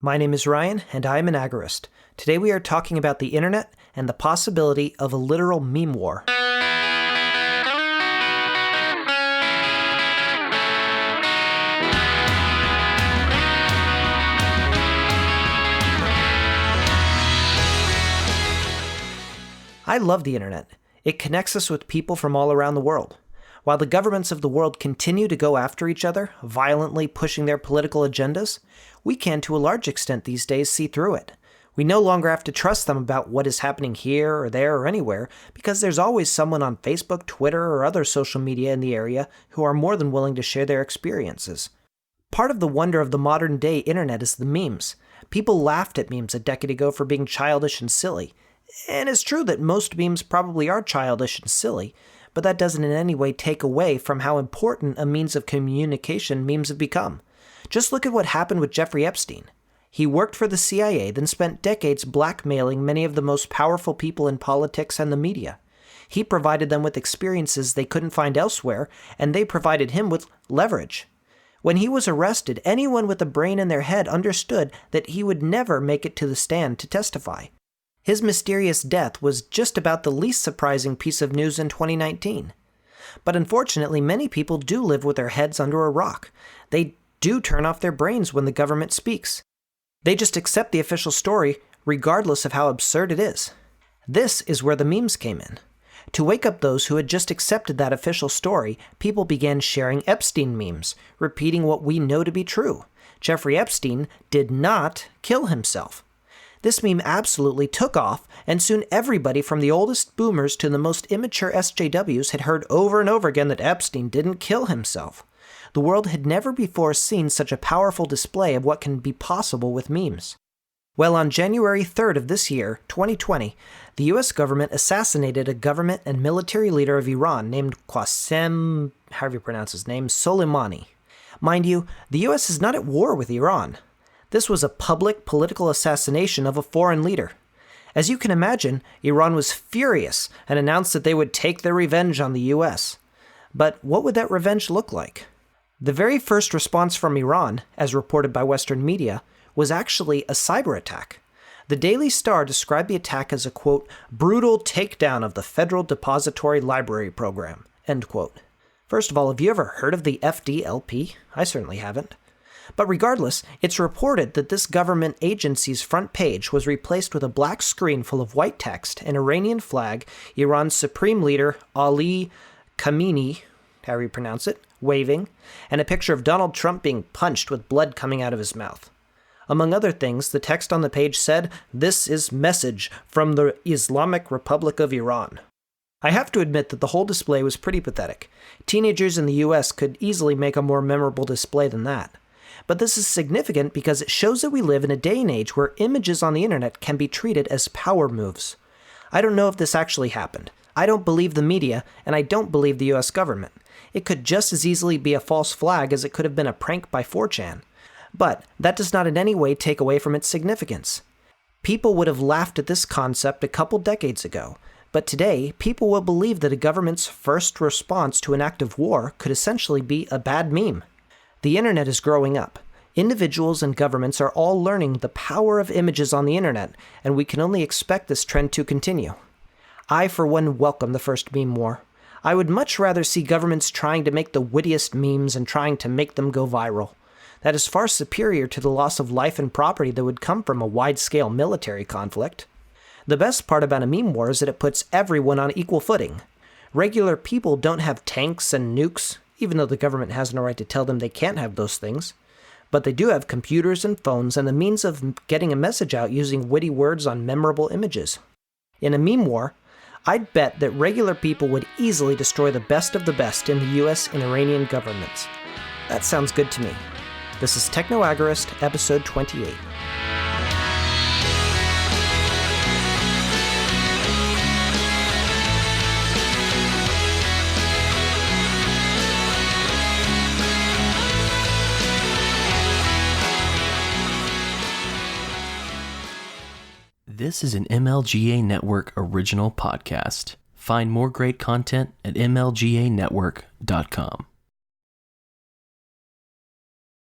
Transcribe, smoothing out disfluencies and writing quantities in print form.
My name is Ryan, and I am an agorist. Today we are talking about the internet and the possibility of a literal meme war. I love the internet. It connects us with people from all around the world. While the governments of the world continue to go after each other, violently pushing their political agendas, we can to a large extent these days see through it. We no longer have to trust them about what is happening here or there or anywhere, because there's always someone on Facebook, Twitter, or other social media in the area who are more than willing to share their experiences. Part of the wonder of the modern day internet is the memes. People laughed at memes a decade ago for being childish and silly. And it's true that most memes probably are childish and silly, but that doesn't in any way take away from how important a means of communication memes have become. Just look at what happened with Jeffrey Epstein. He worked for the CIA, then spent decades blackmailing many of the most powerful people in politics and the media. He provided them with experiences they couldn't find elsewhere, and they provided him with leverage. When he was arrested, anyone with a brain in their head understood that he would never make it to the stand to testify. His mysterious death was just about the least surprising piece of news in 2019. But unfortunately, many people do live with their heads under a rock. They do turn off their brains when the government speaks. They just accept the official story, regardless of how absurd it is. This is where the memes came in. To wake up those who had just accepted that official story, people began sharing Epstein memes, repeating what we know to be true. Jeffrey Epstein did not kill himself. This meme absolutely took off, and soon everybody from the oldest boomers to the most immature SJWs had heard over and over again that Epstein didn't kill himself. The world had never before seen such a powerful display of what can be possible with memes. Well, on January 3rd of this year, 2020, the US government assassinated a government and military leader of Iran named Qasem, however you pronounce his name, Soleimani. Mind you, the US is not at war with Iran. This was a public political assassination of a foreign leader. As you can imagine, Iran was furious and announced that they would take their revenge on the US. But what would that revenge look like? The very first response from Iran, as reported by Western media, was actually a cyber attack. The Daily Star described the attack as a, quote, brutal takedown of the Federal Depository Library Program, end quote. First of all, have you ever heard of the FDLP? I certainly haven't. But regardless, it's reported that this government agency's front page was replaced with a black screen full of white text, an Iranian flag, Iran's supreme leader, Ali Khamenei, however you pronounce it, waving, and a picture of Donald Trump being punched with blood coming out of his mouth. Among other things, the text on the page said, "This is message from the Islamic Republic of Iran." I have to admit that the whole display was pretty pathetic. Teenagers in the US could easily make a more memorable display than that. But this is significant because it shows that we live in a day and age where images on the internet can be treated as power moves. I don't know if this actually happened. I don't believe the media, and I don't believe the US government. It could just as easily be a false flag as it could have been a prank by 4chan. But that does not in any way take away from its significance. People would have laughed at this concept a couple decades ago, but today, people will believe that a government's first response to an act of war could essentially be a bad meme. The internet is growing up. Individuals and governments are all learning the power of images on the internet, and we can only expect this trend to continue. I, for one, welcome the first meme war. I would much rather see governments trying to make the wittiest memes and trying to make them go viral. That is far superior to the loss of life and property that would come from a wide-scale military conflict. The best part about a meme war is that it puts everyone on equal footing. Regular people don't have tanks and nukes, even though the government has no right to tell them they can't have those things. But they do have computers and phones and the means of getting a message out using witty words on memorable images. In a meme war, I'd bet that regular people would easily destroy the best of the best in the US and Iranian governments. That sounds good to me. This is Techno-Agorist, episode 28. This is an MLGA Network original podcast. Find more great content at mlganetwork.com.